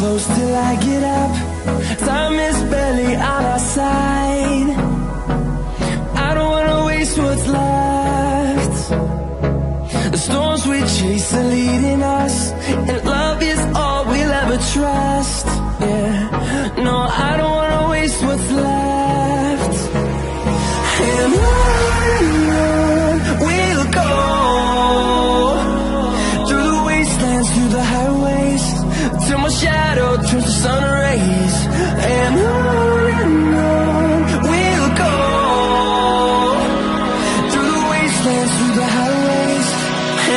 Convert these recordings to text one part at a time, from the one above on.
close till I get up. Time is barely on our side. I don't wanna waste what's left. The storms we chase are leading us, and love is all we'll ever trust. Yeah, no, I don't wanna waste what's left. And on we'll go, through the wastelands, through the highways, till my shadow turns to sun rays. And on we'll go, through the wastelands, through the highways,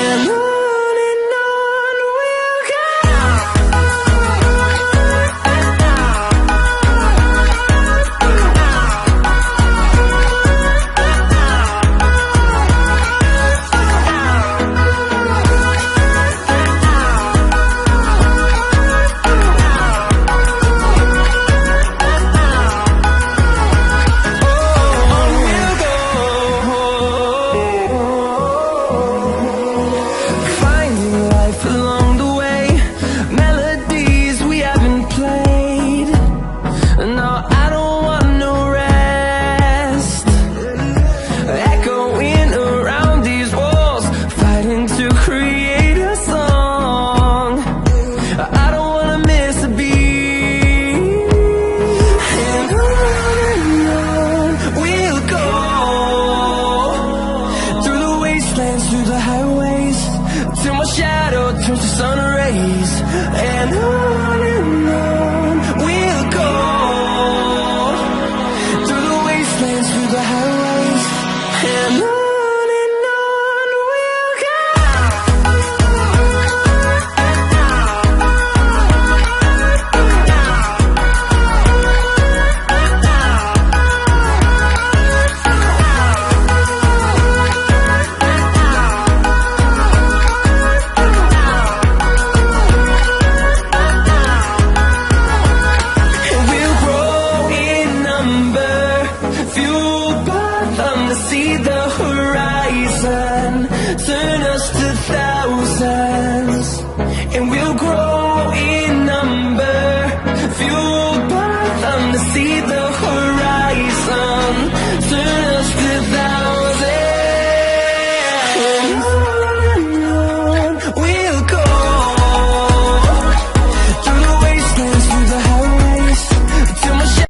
and on we'll go. Through the highways, till my shadow turns to sun rays. And on we'll go, through the wastelands, through the highways, and on we'll go. See the